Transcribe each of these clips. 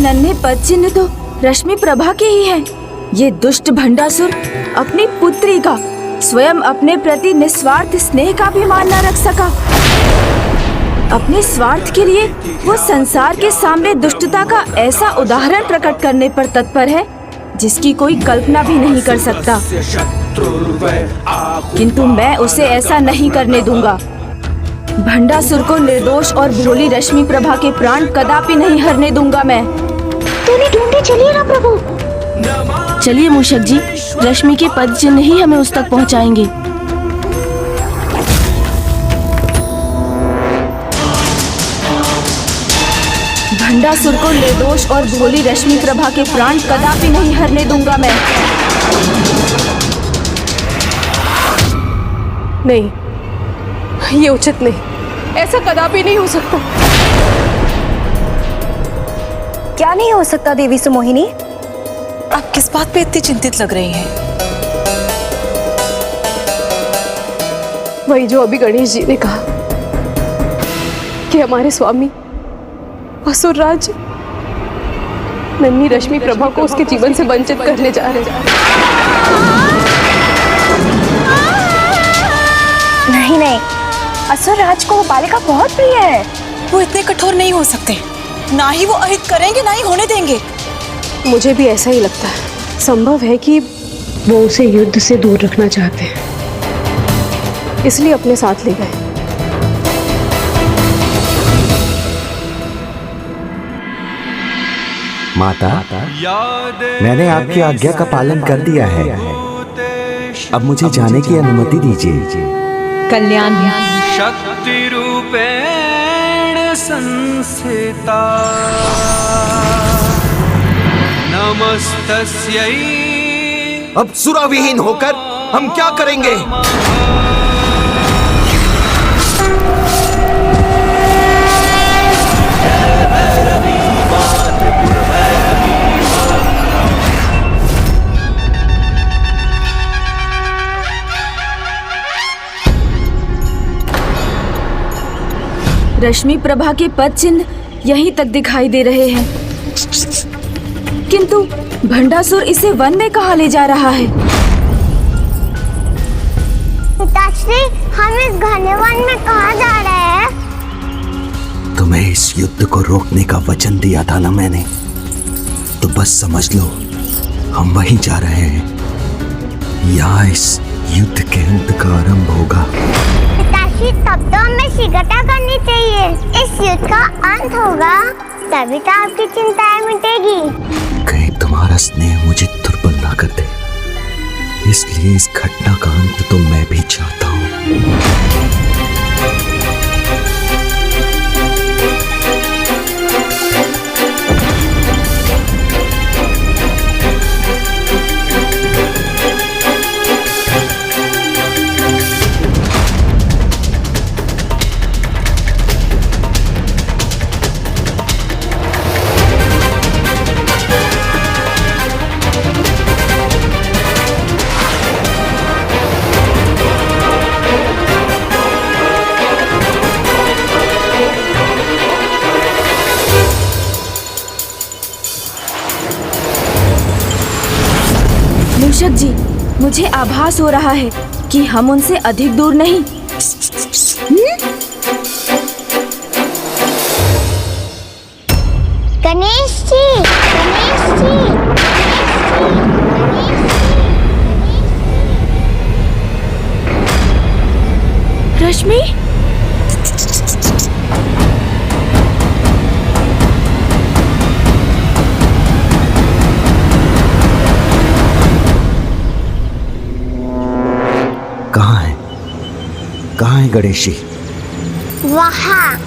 नन्हे पद चिन्ह तो रश्मि प्रभा के ही हैं। ये दुष्ट भंडासुर अपनी पुत्री का, स्वयं अपने प्रति निस्वार्थ स्नेह का भी मान न रख सका। अपने स्वार्थ के लिए वो संसार के सामने दुष्टता का ऐसा उदाहरण प्रकट करने पर तत्पर है जिसकी कोई कल्पना भी नहीं कर सकता। किंतु मैं उसे ऐसा नहीं करने दूंगा। भंडासुर को निर्दोष और भोली रश्मि प्रभा के प्राण कदापि नहीं हरने दूंगा मैं। तूने ढूंढे, चलिए ना प्रभु। चलिए मूषक जी, रश्मि के पद चिन्ह ही हमें उस तक पहुंचाएंगे। भंडासुर को निर्दोष और भोली रश्मि प्रभा के प्राण कदापि नहीं हरने दूंगा मैं। नहीं, ये उचित नहीं, ऐसा कदापि नहीं हो सकता। क्या नहीं हो सकता देवी सुमोहिनी? आप किस बात पे इतनी चिंतित लग रही हैं? वही जो अभी गणेश जी ने कहा कि हमारे स्वामी असुरराज नन्ही रश्मि प्रभा को उसके जीवन से वंचित करने जा रहे हैं। नहीं नहीं, असुरराज को वो बालिका बहुत प्रिय है। वो इतने कठोर नहीं हो सकते, ना ही वो अहित करेंगे ना ही होने देंगे। मुझे भी ऐसा ही लगता है। संभव है कि वो उसे युद्ध से दूर रखना चाहते हैं, इसलिए अपने साथ ले गए। माता, मैंने आपकी आज्ञा का पालन कर दिया है। अब मुझे जाने की अनुमति दीजिए। कल्याण शक्ति रूपेण संस्थिता नमस्तस्यै। अब सुराविहीन होकर हम क्या करेंगे? रश्मि प्रभा के पद चिन्ह यहीं तक दिखाई दे रहे हैं, किंतु भंडासुर इसे वन में कहाँ ले जा रहा है? पिताश्री, हम इस घने वन में कहाँ जा रहे हैं? तुम्हें इस युद्ध को रोकने का वचन दिया था ना मैंने, तो बस समझ लो हम वहीं जा रहे हैं। यहाँ इस युद्ध के अंत का आरंभ होगा। पिताश्री, तब तो हमें शीघ्रता करनी चाहिए। इस युद्ध का अंत होगा, तभी तो आपकी चिंताएं मिटेगी। कहीं तुम्हारा स्नेह मुझे दुर्बल ना कर दे, इसलिए इस घटना का अंत तो मैं भी चाहता हूँ। मूषक जी, मुझे आभास हो रहा है कि हम उनसे अधिक दूर नहीं। गणेश जी, गणेश जी, रश्मि, कहाँ है गणेश जी? वहाँ।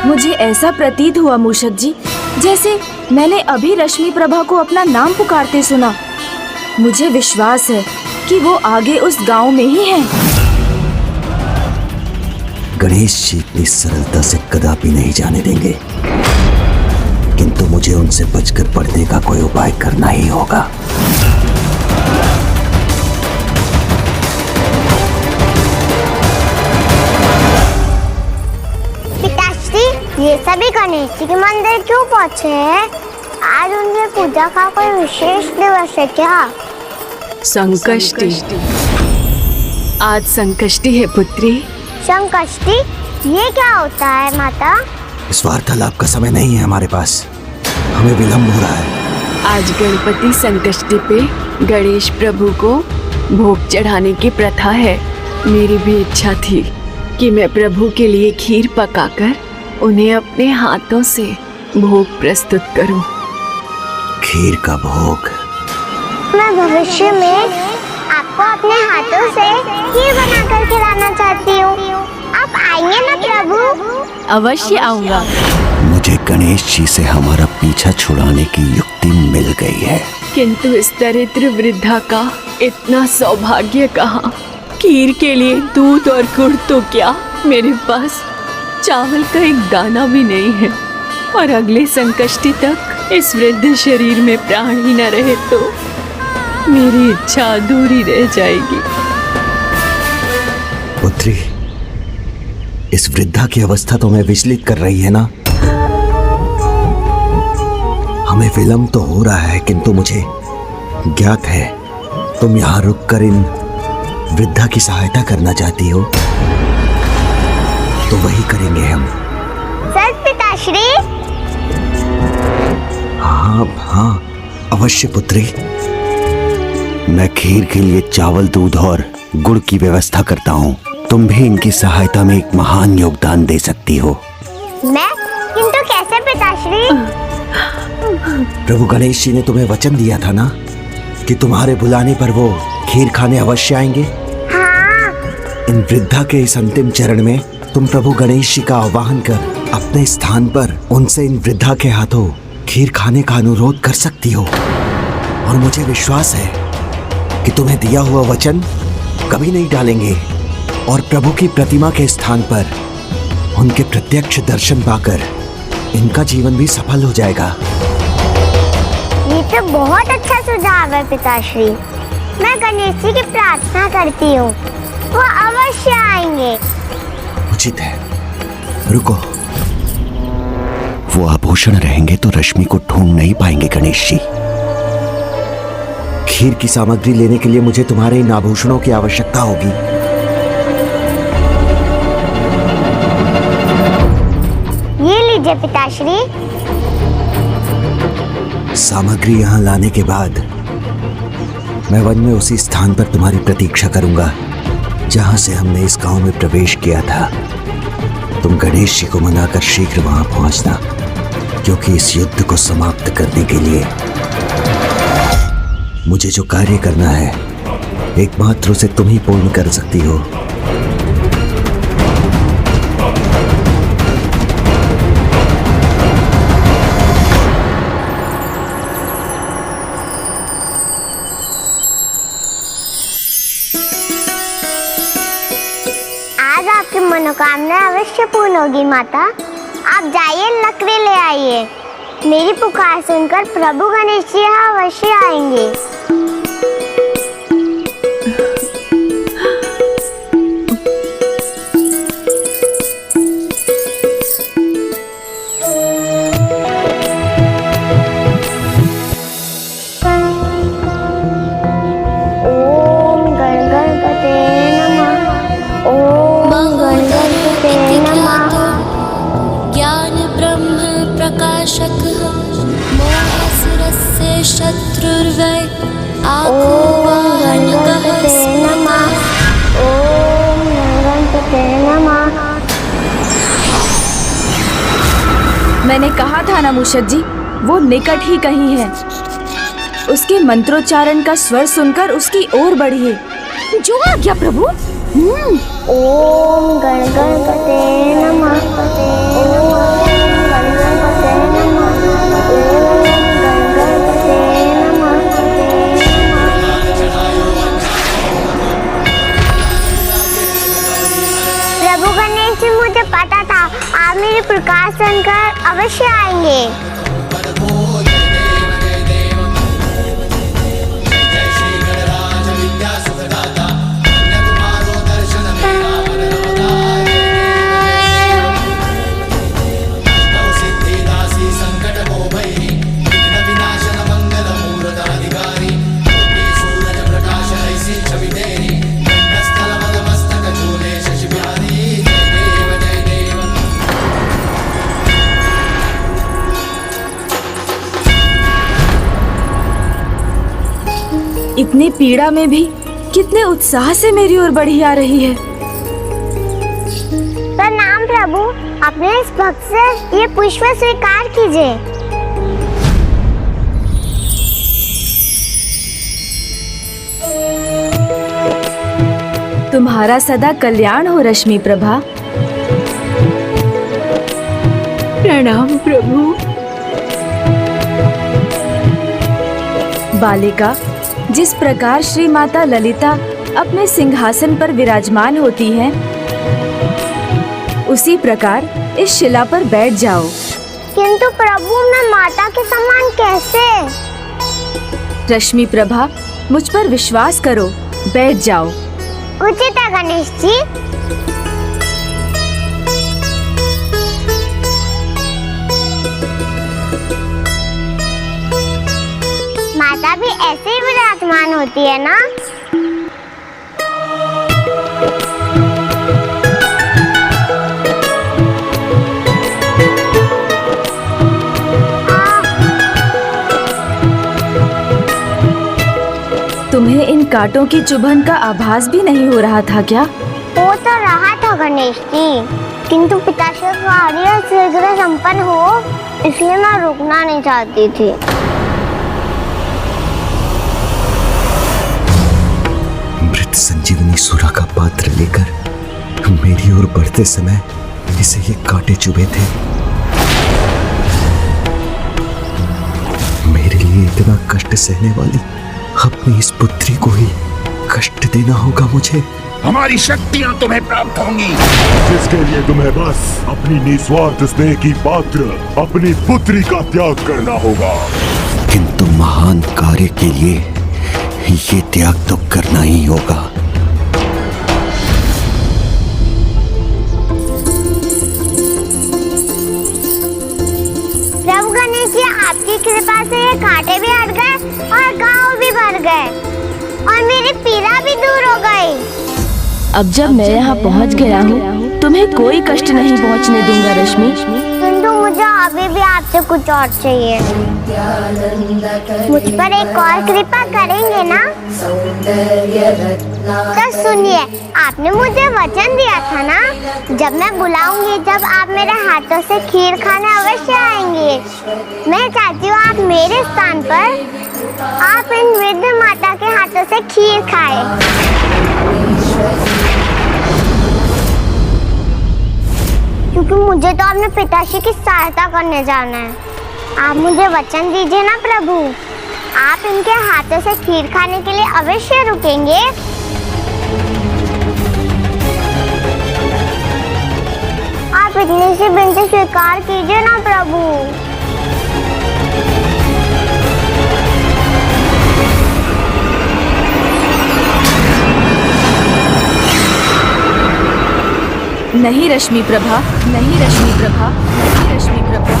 मुझे ऐसा प्रतीत हुआ मूषक जी, जैसे मैंने अभी रश्मि प्रभा को अपना नाम पुकारते सुना। मुझे विश्वास है कि वो आगे उस गांव में ही हैं। गणेश जी इतनी सरलता से कदापि नहीं जाने देंगे। किंतु मुझे उनसे बचकर पढ़ने का कोई उपाय करना ही होगा। पिताश्री, ये सभी गणेश जी के मंदिर क्यों पहुँचे हैं? आज उनकी पूजा का कोई विशेष दिवस है क्या? संकष्टी। आज संकष्टी है पुत्री। संकष्टी, ये क्या होता है माता? इस वार्तालाप का समय नहीं है हमारे पास, हमें विलंब हो रहा है। आज गणपति संकष्टी पे गणेश प्रभु को भोग चढ़ाने की प्रथा है। मेरी भी इच्छा थी कि मैं प्रभु के लिए खीर पकाकर उन्हें अपने हाथों से भोग प्रस्तुत करूं। खीर का भोग? मैं भविष्य में आपको अपने हाथों से खीर बनाकर खिलाना चाहती हूँ। आप आएंगे ना प्रभु? अवश्य आऊंगा। मुझे गणेश जी से हमारा पीछा छुड़ाने की युक्ति मिल गई है। किंतु इस दरिद्र वृद्धा का इतना सौभाग्य कहाँ? खीर के लिए दूध और गुड़ तो क्या, मेरे पास चावल का एक दाना भी नहीं है। और अगले संकष्टी तक इस वृद्ध शरीर में प्राण ही न रहे तो मेरी इच्छा अधूरी रह जाएगी। पुत्री, इस वृद्धा की अवस्था तुम्हें विचलित कर रही है ना? हमें विलंब तो हो रहा है, किंतु मुझे ज्ञात है तुम यहाँ रुककर इन वृद्धा की सहायता करना चाहती हो, तो वही करेंगे हम। सच पिताश्री? हाँ, अवश्य पुत्री। मैं खीर के लिए चावल, दूध और गुड़ की व्यवस्था करता हूँ। तुम भी इनकी सहायता में एक महान योगदान दे सकती हो। मैं? किंतु कैसे पिताश्री? प्रभु गणेश जी ने तुम्हें वचन दिया था ना कि तुम्हारे बुलाने पर वो खीर खाने अवश्य आएंगे। हाँ। इन वृद्धा के इस अंतिम चरण में तुम प्रभु गणेश जी का आह्वान कर अपने स्थान पर उनसे इन वृद्धा के हाथों खीर खाने का अनुरोध कर सकती हो। और मुझे विश्वास है कि तुम्हें दिया हुआ वचन कभी नहीं टालेंगे और प्रभु की प्रतिमा के स्थान पर उनके प्रत्यक्ष दर्शन पाकर इनका जीवन भी सफल हो जाएगा। ये तो बहुत अच्छा सुझाव है पिताश्री। मैं गणेश जी की प्रार्थना करती हूँ, वो अवश्य आएंगे। उचित है, रुको। वो आभूषण रहेंगे तो रश्मि को ढूंढ नहीं पाएंगे गणेश जी। खीर की सामग्री लेने के लिए मुझे तुम्हारे इन आभूषणों की आवश्यकता होगी। ये लीजिए पिताश्री। सामग्री यहाँ लाने के बाद मैं वन में उसी स्थान पर तुम्हारी प्रतीक्षा करूंगा जहां से हमने इस गांव में प्रवेश किया था। तुम गणेश जी को मनाकर शीघ्र वहां पहुंचना, क्योंकि इस युद्ध को समाप्त करने के लिए मुझे जो कार्य करना है एकमात्र उसे तुम ही पूर्ण कर सकती हो। आज आपकी मनोकामना अवश्य पूर्ण होगी माता। आप जाइए, लकड़ी ले आइए। मेरी पुकार सुनकर प्रभु गणेश जी यहाँ अवश्य आएंगे। ओम गण गणपते नमः। ओम गण गणपते नमः। ज्ञान ब्रह्म प्रकाशकः मोहासुरस्य शत्रुर्वै आत्मवाहनकः नमः। ओम गणपते नमः। मैंने कहा था ना मूषक जी, वो निकट ही कहीं है। उसके मंत्रोच्चारण का स्वर सुनकर उसकी ओर बढ़िए। जो आज्ञा प्रभु। ओम गण गणपते नमः। ओम गण गणपते नमः। ओम गण गणपते नमः। प्रभु गणेश जी, मुझे पता था आप मेरी पुकार सुनकर अवश्य आएंगे। इतनी पीड़ा में भी कितने उत्साह से मेरी ओर बढ़ी आ रही है। प्रणाम प्रभु, अपने इस भक्त से ये पुष्प स्वीकार कीजिए। तुम्हारा सदा कल्याण हो रश्मि प्रभा। प्रणाम प्रभु। बालिका, जिस प्रकार श्री माता ललिता अपने सिंहासन पर विराजमान होती हैं, उसी प्रकार इस शिला पर बैठ जाओ। किंतु प्रभु, मैं माता के समान कैसे? रश्मि प्रभा, मुझ पर विश्वास करो, बैठ जाओ। उचित है गणेश जी। माता भी ऐसे ही विराजमान होती है ना? तुम्हें इन कांटों की चुभन का आभास भी नहीं हो रहा था क्या? हो तो रहा था गणेश जी, किंतु पिताश्री का कार्य शीघ्र संपन्न हो, इसलिए मैं रुकना नहीं चाहती थी। मृत संजीवनी सुरा का पात्र लेकर मेरी ओर बढ़ते समय इसे ये कांटे चुभे थे। मेरे लिए इतना कष्ट सहने वाली अपनी इस पुत्री को ही कष्ट देना होगा मुझे। हमारी शक्तियां तुम्हें प्राप्त होंगी, जिसके लिए तुम्हें बस अपनी निस्वार्थ स्नेह की पात्र अपनी पुत्री का त्याग करना होगा। किंतु महान कार्य के लिए ये त्याग तो करना ही होगा। प्रभु गणेश जी, आपकी कृपा से ये कांटे भी हट गए और घाव भी भर गए और मेरी पीड़ा भी दूर हो गई। अब जब मैं यहाँ पहुँच गया हूँ, तुम्हें कोई कष्ट नहीं पहुँचने दूंगा रश्मि। किंतु मुझे अभी भी आपसे कुछ और चाहिए। मुझ पर एक और कृपा करेंगे ना? तो सुनिए, आपने मुझे वचन दिया था ना, जब मैं बुलाऊंगी, जब आप मेरे हाथों से खीर खाने अवश्य आएंगे। मैं चाहती हूँ आप मेरे स्थान पर आप इन वृद्ध माता के हाथों से खीर खाएं। क्योंकि मुझे तो अपने पिताश्री की सहायता करने जाना है। आप मुझे वचन दीजिए ना प्रभु, आप इनके हाथों से खीर खाने के लिए अवश्य रुकेंगे। आप इतनी सी विनती स्वीकार कीजिए ना प्रभु। नहीं रश्मि प्रभा, नहीं रश्मि प्रभा, नहीं रश्मि प्रभा।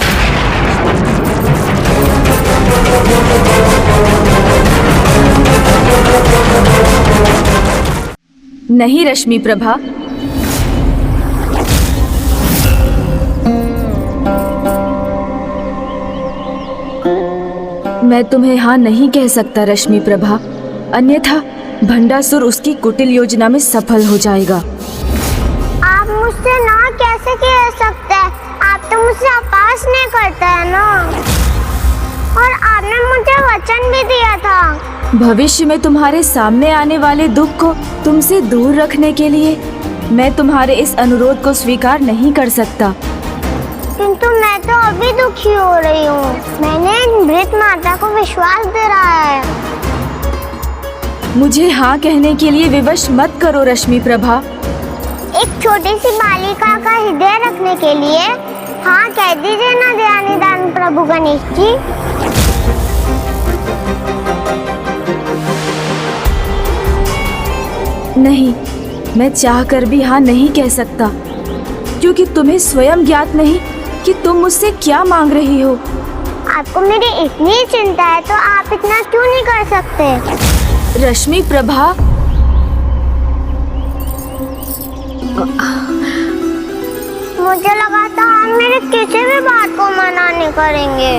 नहीं रश्मि प्रभा। मैं तुम्हें हाँ नहीं कह सकता रश्मि प्रभा, अन्यथा भंडासुर उसकी कुटिल योजना में सफल हो जाएगा। आप मुझसे ना कैसे कह सकते हैं? आप तो मुझसे अपास नहीं करते हैं ना, और आपने मुझे वचन भी दिया था। भविष्य में तुम्हारे सामने आने वाले दुख को तुमसे दूर रखने के लिए मैं तुम्हारे इस अनुरोध को स्वीकार नहीं कर सकता। किंतु मैं तो अभी दुखी हो रही हूँ। मैंने मृत माता को विश्वास दे रहा है। मुझे हाँ कहने के लिए विवश मत करो रश्मि प्रभा। एक छोटी सी बालिका का हृदय रखने के लिए हाँ कह दीजिए ना दयानिधान प्रभु गणेश जी। नहीं, मैं चाहकर भी हाँ नहीं कह सकता, क्योंकि तुम्हें स्वयं ज्ञात नहीं कि तुम मुझसे क्या मांग रही हो। आपको मेरी इतनी चिंता है तो आप इतना क्यों नहीं कर सकते? रश्मि प्रभा, मुझे लगा था आप मेरे किसी भी बात को मना नहीं करेंगे।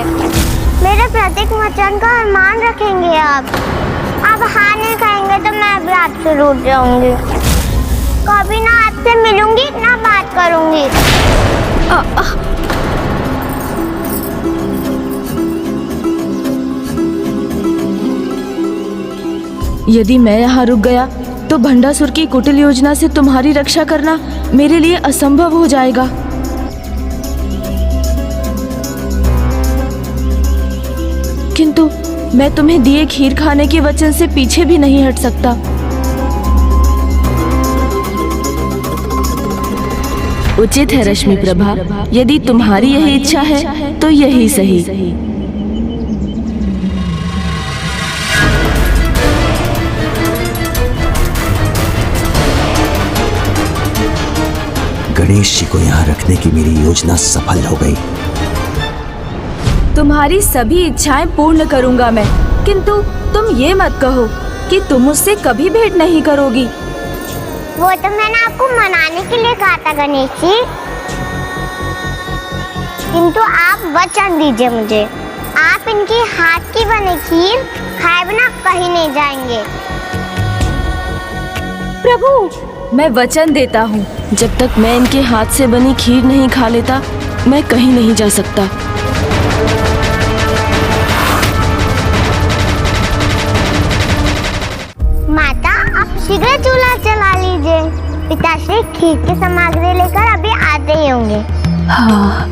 मेरे प्रत्येक वचन का मान रखेंगे आप आप हाँ नहीं कहेंगे तो मैं भी आपसे रूठ जाऊंगी। कभी ना आपसे मिलूंगी ना बात करूंगी। यदि मैं यहाँ रुक गया तो भंडासुर की कुटिल योजना से तुम्हारी रक्षा करना मेरे लिए असंभव हो जाएगा। किंतु मैं तुम्हें दिए खीर खाने के वचन से पीछे भी नहीं हट सकता। उचित है रश्मि प्रभा, यदि तुम्हारी यही इच्छा है तो यही सही। गणेश जी को यहाँ रखने की मेरी योजना सफल हो गई। तुम्हारी सभी इच्छाएं पूर्ण करूंगा मैं, किंतु तुम ये मत कहो कि तुम मुझसे कभी भेंट नहीं करोगी। वो तो मैंने आपको मनाने के लिए कहा था गणेश जी, किंतु आप वचन दीजिए मुझे, आप इनकी हाथ की बनी खीर खाए बिना कहीं नहीं जाएंगे। प्रभु, मैं वचन देता हूँ, जब तक मैं इनके हाथ से बनी खीर नहीं खा लेता मैं कहीं नहीं जा सकता। माता, आप शीघ्र चूल्हा चला लीजिए। पिताश्री खीर की सामग्री लेकर अभी आते ही होंगे। हाँ।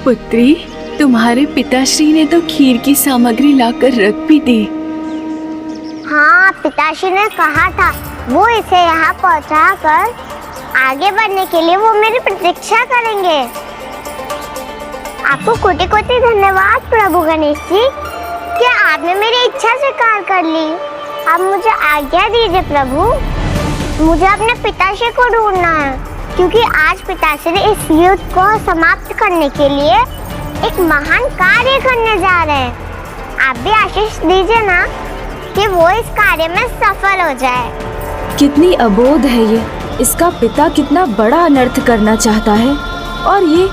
पुत्री, तुम्हारे पिताश्री ने तो खीर की सामग्री लाकर रख भी दी। हाँ, पिताश्री ने कहा था वो इसे यहाँ पहुँचा कर आगे बढ़ने के लिए वो मेरी प्रतीक्षा करेंगे। आपको कोटि कोटि धन्यवाद प्रभु गणेश जी कि आपने मेरी इच्छा स्वीकार कर ली। अब मुझे आज्ञा दीजिए प्रभु, मुझे अपने पिताश्री को ढूंढना है, क्योंकि आज पिताश्री इस युद्ध को समाप्त करने के लिए एक महान कार्य करने जा रहे हैं। आप भी आशीष दीजिए ना कि वो इस कार्य में सफल हो जाए। कितनी अबोध है ये। इसका पिता कितना बड़ा अनर्थ करना चाहता है और ये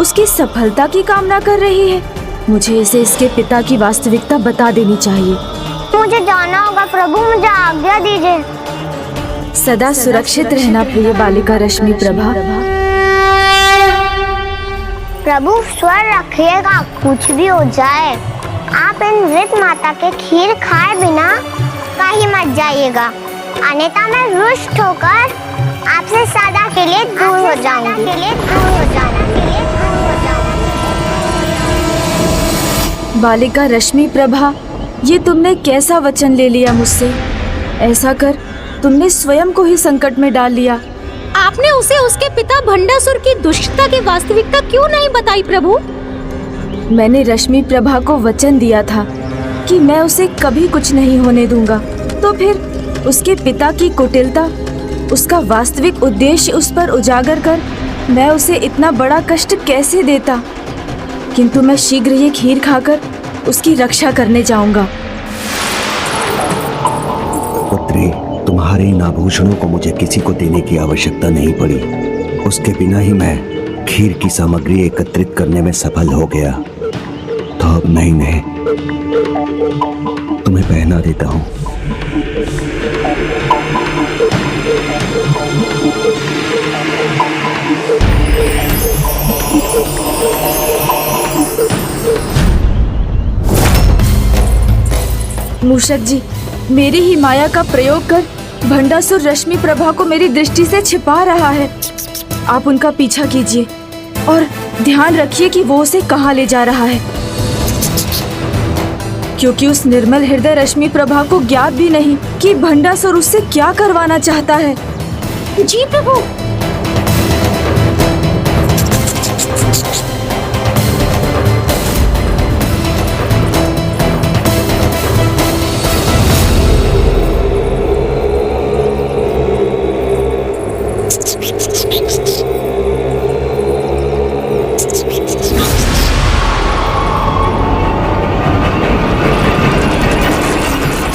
उसकी सफलता की कामना कर रही है। मुझे इसे इसके पिता की वास्तविकता बता देनी चाहिए। मुझे जाना होगा प्रभु, मुझे आज्ञा दीजिए। सदा सुरक्षित रहना प्रिय बालिका रश्मि प्रभा। प्रभु स्वर रखिएगा, कुछ भी हो जाए आप इन वृद्ध माता के खीर खाए बिना कहीं मत जाइएगा, अन्यथा मैं रुष्ट होकर आपसे सदा के लिए दूर हो जाऊंगी। बालिका रश्मि प्रभा, ये तुमने कैसा वचन ले लिया मुझसे? ऐसा कर तुमने स्वयं को ही संकट में डाल लिया। आपने उसे उसके पिता भंडासुर की दुष्टता की वास्तविकता क्यों नहीं बताई प्रभु? मैंने रश्मि प्रभा को वचन दिया था कि मैं उसे कभी कुछ नहीं होने दूंगा, तो फिर उसके पिता की कुटिलता, उसका वास्तविक उद्देश्य उस पर उजागर कर मैं उसे इतना बड़ा कष्ट कैसे देता। किंतु मैं शीघ्र ये खीर खाकर उसकी रक्षा करने जाऊंगा। पुत्री, तुम्हारे इन आभूषणों को मुझे किसी को देने की आवश्यकता नहीं पड़ी। उसके बिना ही मैं खीर की सामग्री एकत्रित करने में सफल हो गया। तो अब मैं इन्हें तुम्हें पहना देता हूँ। मूषक जी, मेरी ही माया का प्रयोग कर भंडासुर रश्मि प्रभा को मेरी दृष्टि से छिपा रहा है। आप उनका पीछा कीजिए और ध्यान रखिए कि वो उसे कहाँ ले जा रहा है, क्योंकि उस निर्मल हृदय रश्मि प्रभा को ज्ञात भी नहीं कि भंडासुर उससे क्या करवाना चाहता है। जी प्रभु।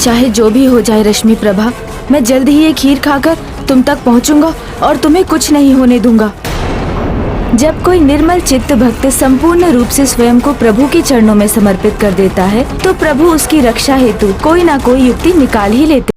चाहे जो भी हो जाए रश्मि प्रभा, मैं जल्द ही ये खीर खाकर तुम तक पहुंचूंगा और तुम्हें कुछ नहीं होने दूंगा। जब कोई निर्मल चित्त भक्त संपूर्ण रूप से स्वयं को प्रभु के चरणों में समर्पित कर देता है तो प्रभु उसकी रक्षा हेतु कोई ना कोई युक्ति निकाल ही लेते